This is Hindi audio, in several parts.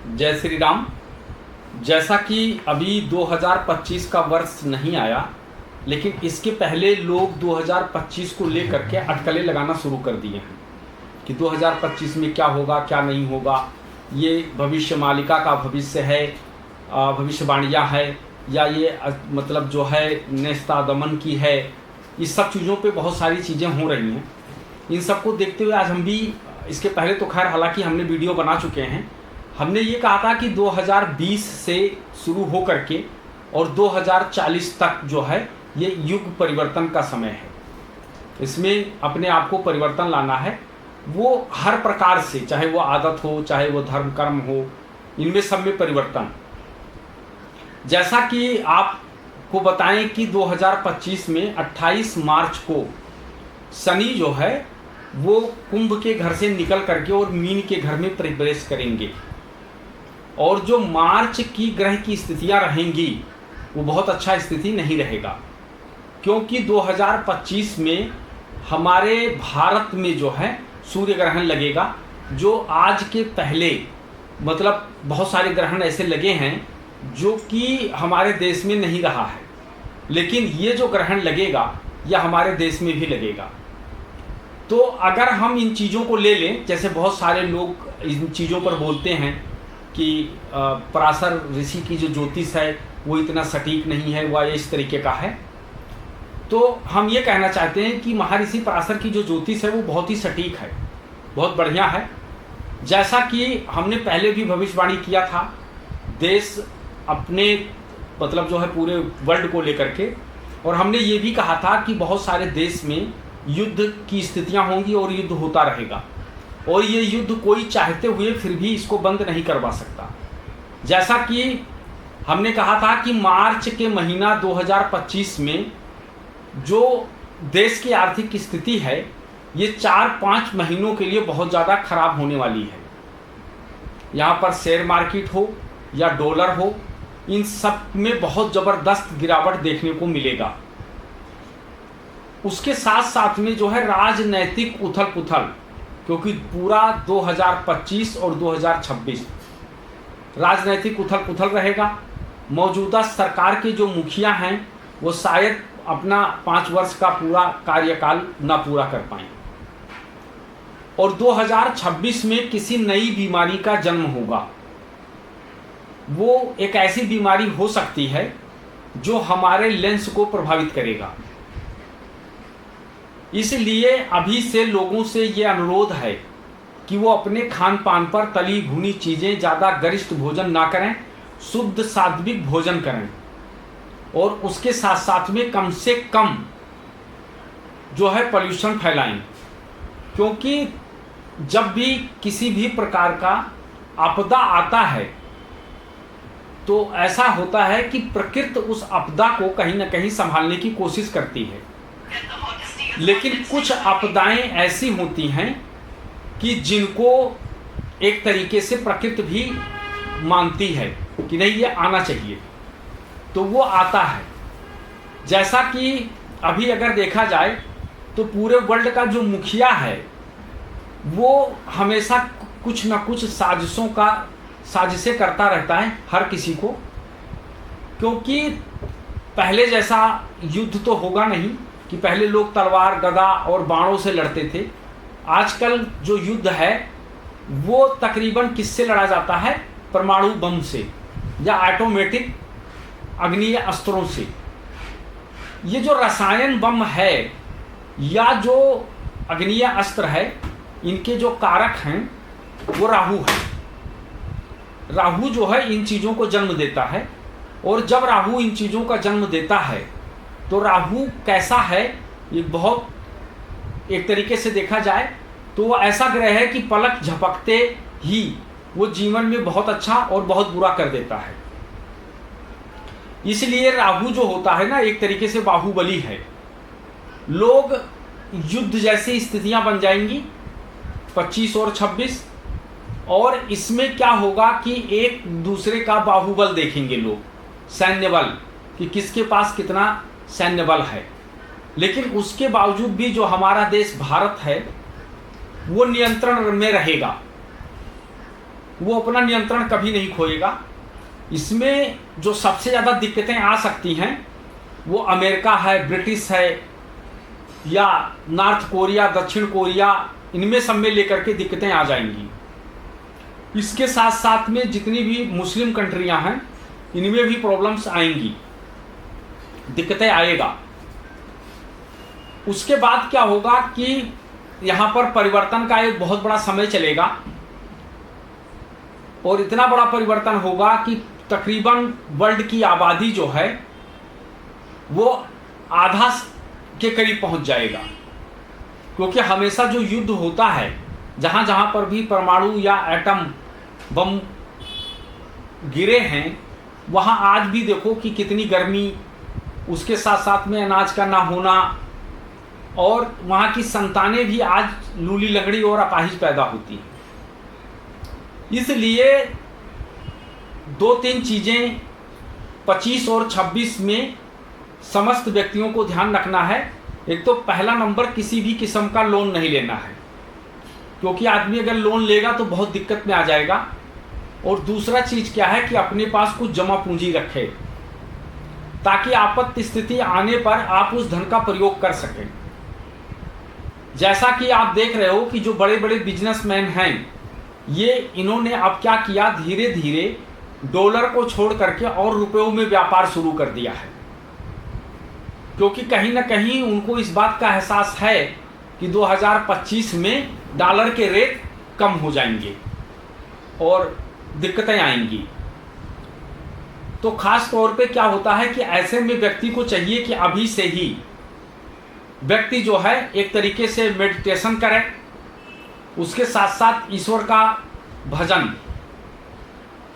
जय श्री राम। जैसा कि अभी 2025 का वर्ष नहीं आया, लेकिन इसके पहले लोग 2025 को लेकर के अटकलें लगाना शुरू कर दिए हैं कि 2025 में क्या होगा क्या नहीं होगा। ये भविष्य मालिका का भविष्य है, भविष्यवाणियाँ है, या ये मतलब जो है नेस्तादमन की है। इस सब चीज़ों पे बहुत सारी चीज़ें हो रही हैं। इन सब को देखते हुए आज हम भी, इसके पहले तो खैर हालांकि हमने वीडियो बना चुके हैं, हमने ये कहा था कि 2020 से शुरू हो करके और 2040 तक जो है ये युग परिवर्तन का समय है। इसमें अपने आप को परिवर्तन लाना है, वो हर प्रकार से, चाहे वो आदत हो, चाहे वो धर्म कर्म हो, इनमें सब में परिवर्तन। जैसा कि आपको बताएं कि 2025 में 28 मार्च को शनि जो है वो कुंभ के घर से निकल करके और मीन के घर में प्रवेश करेंगे, और जो मार्च की ग्रह की स्थितियां रहेंगी वो बहुत अच्छा स्थिति नहीं रहेगा, क्योंकि 2025 में हमारे भारत में जो है सूर्य ग्रहण लगेगा, जो आज के पहले मतलब बहुत सारे ग्रहण ऐसे लगे हैं जो कि हमारे देश में नहीं रहा है, लेकिन ये जो ग्रहण लगेगा यह हमारे देश में भी लगेगा। तो अगर हम इन चीज़ों को ले लें, जैसे बहुत सारे लोग इन चीज़ों पर बोलते हैं कि पराशर ऋषि की जो ज्योतिष है वो इतना सटीक नहीं है, वह इस तरीके का है, तो हम ये कहना चाहते हैं कि महर्षि पराशर की जो ज्योतिष है वो बहुत ही सटीक है, बहुत बढ़िया है। जैसा कि हमने पहले भी भविष्यवाणी किया था, देश अपने मतलब जो है पूरे वर्ल्ड को लेकर के, और हमने ये भी कहा था कि बहुत सारे देश में युद्ध की स्थितियां होंगी और युद्ध होता रहेगा, और ये युद्ध कोई चाहते हुए फिर भी इसको बंद नहीं करवा सकता। जैसा कि हमने कहा था कि मार्च के महीना 2025 में जो देश की आर्थिक स्थिति है ये 4-5 महीनों के लिए बहुत ज़्यादा खराब होने वाली है। यहाँ पर शेयर मार्केट हो या डॉलर हो, इन सब में बहुत ज़बरदस्त गिरावट देखने को मिलेगा। उसके साथ साथ में जो है राजनैतिक उथल पुथल, क्योंकि पूरा 2025 और 2026 राजनैतिक उथल पुथल रहेगा। मौजूदा सरकार के जो मुखिया हैं वो शायद अपना 5 वर्ष का पूरा कार्यकाल ना पूरा कर पाएं, और 2026 में किसी नई बीमारी का जन्म होगा। वो एक ऐसी बीमारी हो सकती है जो हमारे लेंस को प्रभावित करेगा। इसलिए अभी से लोगों से ये अनुरोध है कि वो अपने खान पान पर तली भुनी चीज़ें, ज़्यादा गरिष्ठ भोजन ना करें, शुद्ध सात्विक भोजन करें, और उसके साथ साथ में कम से कम जो है पॉल्यूशन फैलाएं। क्योंकि जब भी किसी भी प्रकार का आपदा आता है तो ऐसा होता है कि प्रकृति उस आपदा को कहीं ना कहीं संभालने की कोशिश करती है, लेकिन कुछ आपदाएं ऐसी होती हैं कि जिनको एक तरीके से प्रकृति भी मानती है कि नहीं ये आना चाहिए, तो वो आता है। जैसा कि अभी अगर देखा जाए तो पूरे वर्ल्ड का जो मुखिया है वो हमेशा कुछ ना कुछ साजिशें करता रहता है हर किसी को, क्योंकि पहले जैसा युद्ध तो होगा नहीं कि पहले लोग तलवार गदा और बाणों से लड़ते थे। आजकल जो युद्ध है वो तकरीबन किससे लड़ा जाता है? परमाणु बम से या ऑटोमेटिक अग्निय अस्त्रों से। ये जो रसायन बम है या जो अग्निय अस्त्र है, इनके जो कारक हैं वो राहु है। राहु जो है इन चीज़ों को जन्म देता है, और जब राहु इन चीज़ों का जन्म देता है तो राहु कैसा है? ये बहुत एक तरीके से देखा जाए तो वो ऐसा ग्रह है कि पलक झपकते ही वो जीवन में बहुत अच्छा और बहुत बुरा कर देता है। इसलिए राहु जो होता है ना, एक तरीके से बाहुबली है। लोग युद्ध जैसी स्थितियां बन जाएंगी 25 और 26, और इसमें क्या होगा कि एक दूसरे का बाहुबल देखेंगे लोग, सैन्य बल, कि किसके पास कितना सैन्य बल है। लेकिन उसके बावजूद भी जो हमारा देश भारत है वो नियंत्रण में रहेगा। वो अपना नियंत्रण कभी नहीं खोएगा। इसमें जो सबसे ज़्यादा दिक्कतें आ सकती हैं वो अमेरिका है, ब्रिटिश है, या नॉर्थ कोरिया, दक्षिण कोरिया, इनमें सब में लेकर के दिक्कतें आ जाएंगी। इसके साथ साथ में जितनी भी मुस्लिम कंट्रियां हैं इनमें भी प्रॉब्लम्स आएंगी, दिक्कतें आएगा। उसके बाद क्या होगा कि यहाँ पर परिवर्तन का एक बहुत बड़ा समय चलेगा और इतना बड़ा परिवर्तन होगा कि तकरीबन वर्ल्ड की आबादी जो है वो आधा के करीब पहुंच जाएगा। क्योंकि हमेशा जो युद्ध होता है, जहाँ जहाँ पर भी परमाणु या एटम बम गिरे हैं, वहाँ आज भी देखो कि कितनी गर्मी, उसके साथ साथ में अनाज का ना होना, और वहाँ की संतानें भी आज लूली लंगड़ी और अपाहिज पैदा होती हैं। इसलिए 2-3 चीज़ें 25 और 26 में समस्त व्यक्तियों को ध्यान रखना है। एक तो पहला नंबर, किसी भी किस्म का लोन नहीं लेना है, क्योंकि आदमी अगर लोन लेगा तो बहुत दिक्कत में आ जाएगा। और दूसरा चीज़ क्या है कि अपने पास कुछ जमा पूंजी रखे, ताकि आपात स्थिति आने पर आप उस धन का प्रयोग कर सकें। जैसा कि आप देख रहे हो कि जो बड़े बड़े बिजनेसमैन हैं, ये इन्होंने अब क्या किया, धीरे धीरे डॉलर को छोड़ करके और रुपयों में व्यापार शुरू कर दिया है। क्योंकि कहीं ना कहीं उनको इस बात का एहसास है कि 2025 में डॉलर के रेट कम हो जाएंगे और दिक्कतें आएंगी। तो खास तौर पे क्या होता है कि ऐसे में व्यक्ति को चाहिए कि अभी से ही व्यक्ति जो है एक तरीके से मेडिटेशन करे, उसके साथ साथ ईश्वर का भजन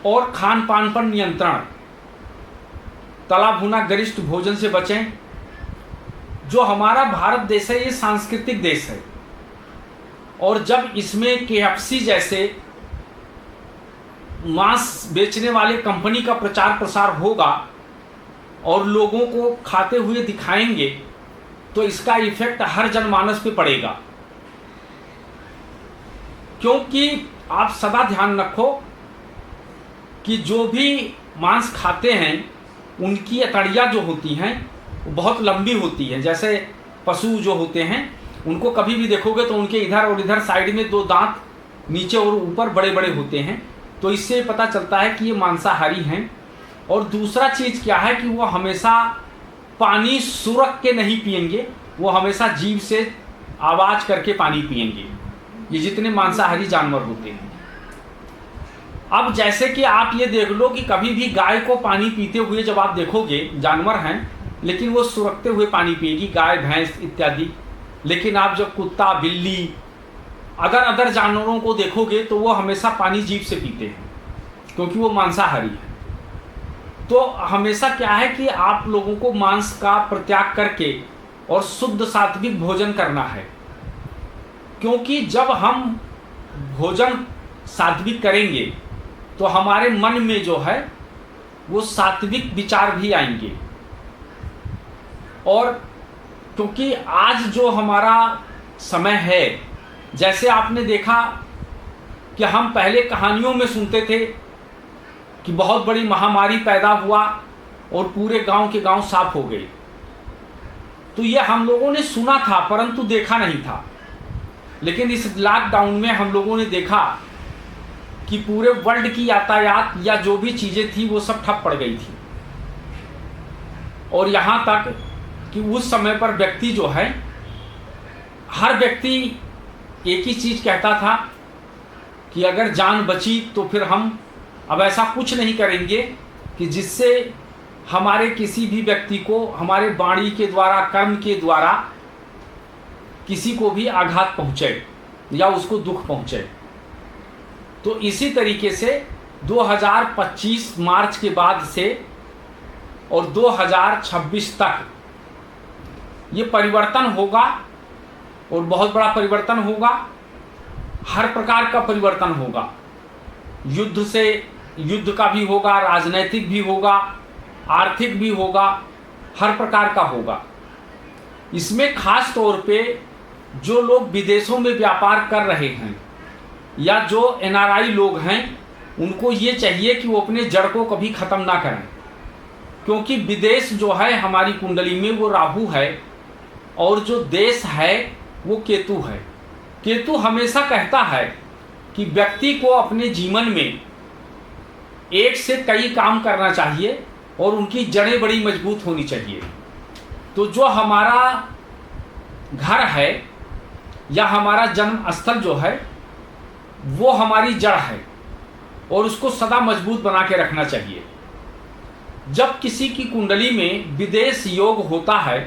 और खान पान पर नियंत्रण, तला भुना गरिष्ठ भोजन से बचें। जो हमारा भारत देश है ये सांस्कृतिक देश है, और जब इसमें KFC जैसे मांस बेचने वाले कंपनी का प्रचार प्रसार होगा और लोगों को खाते हुए दिखाएंगे, तो इसका इफेक्ट हर जनमानस पे पड़ेगा। क्योंकि आप सदा ध्यान रखो कि जो भी मांस खाते हैं उनकी अतड़ियाँ जो होती हैं वो बहुत लंबी होती हैं। जैसे पशु जो होते हैं उनको कभी भी देखोगे तो उनके इधर और इधर साइड में 2 दांत नीचे और ऊपर बड़े बड़े होते हैं। तो इससे पता चलता है कि ये मांसाहारी हैं। और दूसरा चीज़ क्या है कि वो हमेशा पानी सुरख के नहीं पिएंगे, वो हमेशा जीभ से आवाज़ करके पानी पिएंगे, ये जितने मांसाहारी जानवर होते हैं। अब जैसे कि आप ये देख लो कि कभी भी गाय को पानी पीते हुए जब आप देखोगे, जानवर हैं लेकिन वो सुरखते हुए पानी पिएगी, गाय भैंस इत्यादि। लेकिन आप जब कुत्ता बिल्ली अदर जानवरों को देखोगे तो वो हमेशा पानी जीभ से पीते हैं, क्योंकि वो मांसाहारी है। तो हमेशा क्या है कि आप लोगों को मांस का परित्याग करके और शुद्ध सात्विक भोजन करना है। क्योंकि जब हम भोजन सात्विक करेंगे तो हमारे मन में जो है वो सात्विक विचार भी आएंगे। और क्योंकि आज जो हमारा समय है, जैसे आपने देखा कि हम पहले कहानियों में सुनते थे कि बहुत बड़ी महामारी पैदा हुआ और पूरे गांव के गांव साफ हो गए, तो ये हम लोगों ने सुना था परंतु देखा नहीं था। लेकिन इस लॉकडाउन में हम लोगों ने देखा कि पूरे वर्ल्ड की यातायात या जो भी चीज़ें थी वो सब ठप पड़ गई थी। और यहाँ तक कि उस समय पर व्यक्ति जो है, हर व्यक्ति एक ही चीज़ कहता था कि अगर जान बची तो फिर हम अब ऐसा कुछ नहीं करेंगे कि जिससे हमारे किसी भी व्यक्ति को हमारे वाणी के द्वारा, कर्म के द्वारा किसी को भी आघात पहुँचे या उसको दुख पहुँचे। तो इसी तरीके से 2025 मार्च के बाद से और 2026 तक ये परिवर्तन होगा और बहुत बड़ा परिवर्तन होगा। हर प्रकार का परिवर्तन होगा, युद्ध का भी होगा, राजनैतिक भी होगा, आर्थिक भी होगा, हर प्रकार का होगा। इसमें खास तौर पे जो लोग विदेशों में व्यापार कर रहे हैं या जो NRI लोग हैं उनको ये चाहिए कि वो अपने जड़ को कभी ख़त्म ना करें, क्योंकि विदेश जो है हमारी कुंडली में वो राहु है और जो देश है वो केतु है। केतु हमेशा कहता है कि व्यक्ति को अपने जीवन में एक से कई काम करना चाहिए और उनकी जड़ें बड़ी मजबूत होनी चाहिए। तो जो हमारा घर है या हमारा जन्म स्थल जो है वो हमारी जड़ है और उसको सदा मजबूत बना के रखना चाहिए। जब किसी की कुंडली में विदेश योग होता है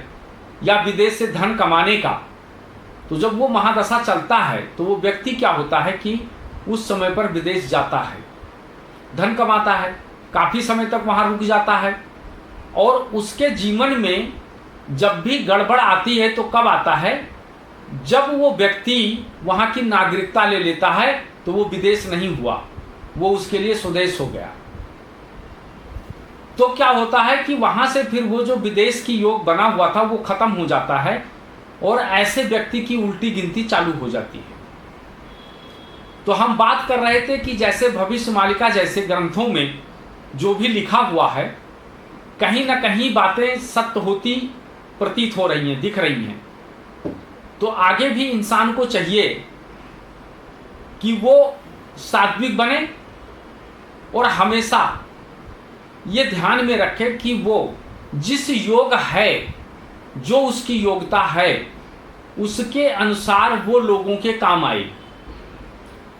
या विदेश से धन कमाने का, तो जब वो महादशा चलता है तो वो व्यक्ति क्या होता है कि उस समय पर विदेश जाता है, धन कमाता है, काफ़ी समय तक वहाँ रुक जाता है और उसके जीवन में जब भी गड़बड़ आती है तो कब आता है, जब वो व्यक्ति वहाँ की नागरिकता ले लेता है तो वो विदेश नहीं हुआ, वो उसके लिए स्वदेश हो गया। तो क्या होता है कि वहाँ से फिर वो जो विदेश की योग बना हुआ था वो खत्म हो जाता है और ऐसे व्यक्ति की उल्टी गिनती चालू हो जाती है। तो हम बात कर रहे थे कि जैसे भविष्य मालिका जैसे ग्रंथों में जो भी लिखा हुआ है, कहीं ना कहीं बातें सत्य होती प्रतीत हो रही हैं, दिख रही हैं। तो आगे भी इंसान को चाहिए कि वो सात्विक बने और हमेशा ये ध्यान में रखे कि वो जिस योग है, जो उसकी योग्यता है, उसके अनुसार वो लोगों के काम आए।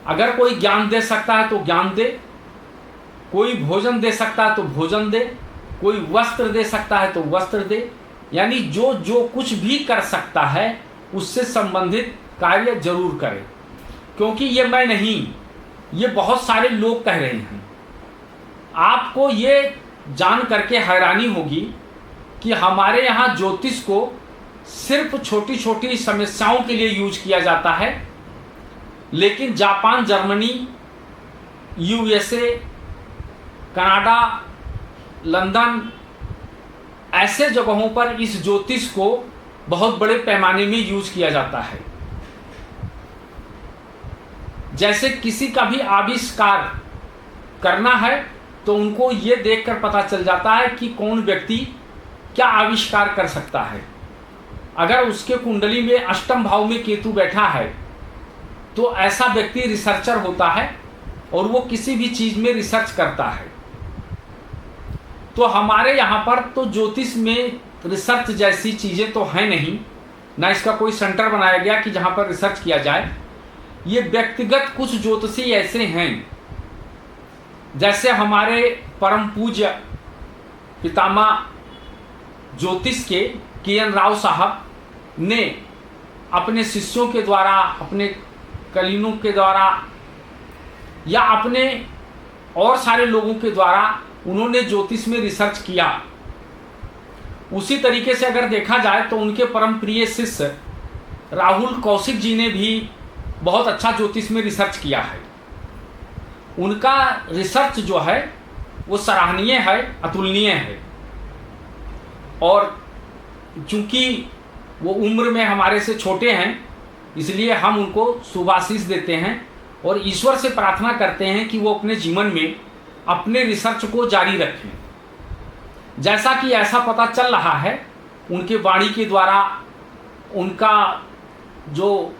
अगर कोई ज्ञान दे सकता है तो ज्ञान दे, कोई भोजन दे सकता है तो भोजन दे, कोई वस्त्र दे सकता है तो वस्त्र दे, यानी जो जो कुछ भी कर सकता है उससे संबंधित कार्य जरूर करे। क्योंकि ये मैं नहीं, ये बहुत सारे लोग कह रहे हैं। आपको ये जान करके हैरानी होगी कि हमारे यहाँ ज्योतिष को सिर्फ छोटी छोटी समस्याओं के लिए यूज किया जाता है, लेकिन Japan, Germany, USA, Canada, London, ऐसे जगहों पर इस ज्योतिष को बहुत बड़े पैमाने में यूज किया जाता है। जैसे किसी का भी आविष्कार करना है तो उनको ये देखकर पता चल जाता है कि कौन व्यक्ति क्या आविष्कार कर सकता है। अगर उसके कुंडली में अष्टम भाव में केतु बैठा है तो ऐसा व्यक्ति रिसर्चर होता है और वो किसी भी चीज में रिसर्च करता है। तो हमारे यहाँ पर तो ज्योतिष में रिसर्च जैसी चीजें तो हैं नहीं, ना इसका कोई सेंटर बनाया गया कि जहाँ पर रिसर्च किया जाए। ये व्यक्तिगत कुछ ज्योतिषी ऐसे हैं, जैसे हमारे परम पूज्य पितामह ज्योतिष के एन राव साहब ने अपने शिष्यों के द्वारा, अपने कलीनों के द्वारा या अपने और सारे लोगों के द्वारा उन्होंने ज्योतिष में रिसर्च किया। उसी तरीके से अगर देखा जाए तो उनके परम प्रिय शिष्य राहुल कौशिक जी ने भी बहुत अच्छा ज्योतिष में रिसर्च किया है। उनका रिसर्च जो है वो सराहनीय है, अतुलनीय है। और चूंकि वो उम्र में हमारे से छोटे हैं, इसलिए हम उनको शुभाशीष देते हैं और ईश्वर से प्रार्थना करते हैं कि वो अपने जीवन में अपने रिसर्च को जारी रखें। जैसा कि ऐसा पता चल रहा है उनके वाणी के द्वारा, उनका जो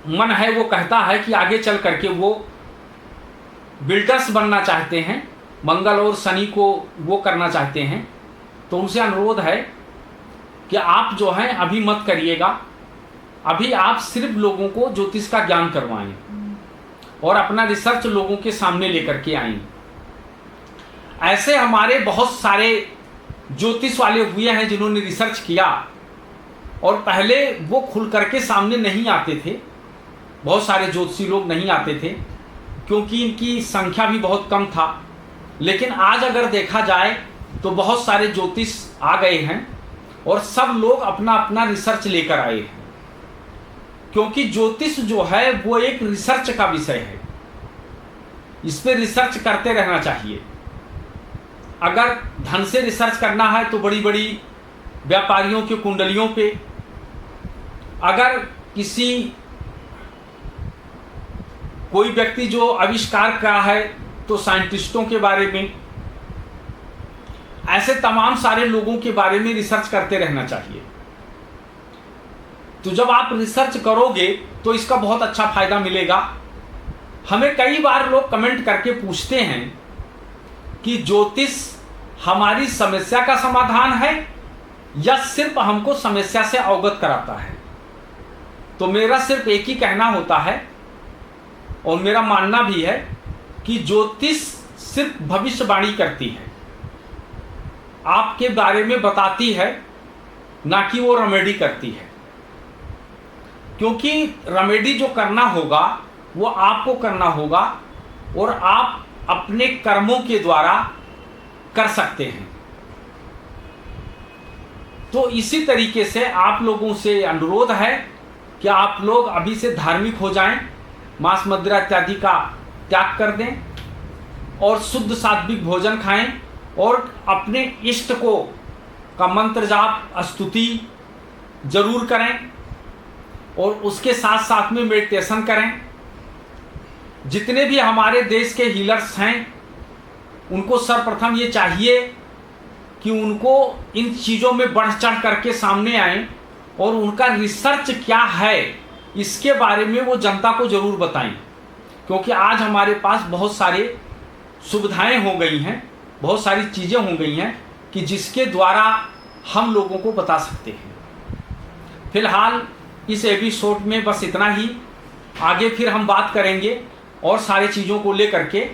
मन है वो कहता है कि आगे चल करके वो बिल्डर्स बनना चाहते हैं, मंगल और शनि को वो करना चाहते हैं। तो उनसे अनुरोध है कि आप जो हैं अभी मत करिएगा, अभी आप सिर्फ लोगों को ज्योतिष का ज्ञान करवाएं और अपना रिसर्च लोगों के सामने लेकर के आएं। ऐसे हमारे बहुत सारे ज्योतिष वाले हुए हैं जिन्होंने रिसर्च किया और पहले वो खुल करके सामने नहीं आते थे। बहुत सारे ज्योतिषी लोग नहीं आते थे क्योंकि इनकी संख्या भी बहुत कम था। लेकिन आज अगर देखा जाए तो बहुत सारे ज्योतिष आ गए हैं और सब लोग अपना अपना रिसर्च लेकर आए हैं, क्योंकि ज्योतिष जो है वो एक रिसर्च का विषय है। इस पे रिसर्च करते रहना चाहिए। अगर धन से रिसर्च करना है तो बड़ी बड़ी व्यापारियों की कुंडलियों पे, अगर कोई व्यक्ति जो आविष्कार का है तो साइंटिस्टों के बारे में, ऐसे तमाम सारे लोगों के बारे में रिसर्च करते रहना चाहिए। तो जब आप रिसर्च करोगे तो इसका बहुत अच्छा फायदा मिलेगा। हमें कई बार लोग कमेंट करके पूछते हैं कि ज्योतिष हमारी समस्या का समाधान है या सिर्फ हमको समस्या से अवगत कराता है। तो मेरा सिर्फ एक ही कहना होता है और मेरा मानना भी है कि ज्योतिष सिर्फ भविष्यवाणी करती है, आपके बारे में बताती है, ना कि वो रेमेडी करती है। क्योंकि रेमेडी जो करना होगा वो आपको करना होगा और आप अपने कर्मों के द्वारा कर सकते हैं। तो इसी तरीके से आप लोगों से अनुरोध है कि आप लोग अभी से धार्मिक हो जाएं, मांस मदिरा इत्यादि का त्याग कर दें और शुद्ध सात्विक भोजन खाएं और अपने इष्ट को का मंत्र जाप स्तुति जरूर करें और उसके साथ साथ में मेडिटेशन करें। जितने भी हमारे देश के हीलर्स हैं उनको सर्वप्रथम ये चाहिए कि उनको इन चीज़ों में बढ़ चढ़ करके सामने आएं और उनका रिसर्च क्या है इसके बारे में वो जनता को ज़रूर बताएं। क्योंकि आज हमारे पास बहुत सारे सुविधाएं हो गई हैं, बहुत सारी चीज़ें हो गई हैं कि जिसके द्वारा हम लोगों को बता सकते हैं। फिलहाल इस एपिसोड में बस इतना ही। आगे फिर हम बात करेंगे और सारी चीज़ों को लेकर के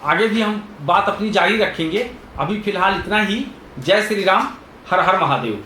आगे भी हम बात अपनी जारी रखेंगे। अभी फिलहाल इतना ही। जय श्री राम, हर हर महादेव।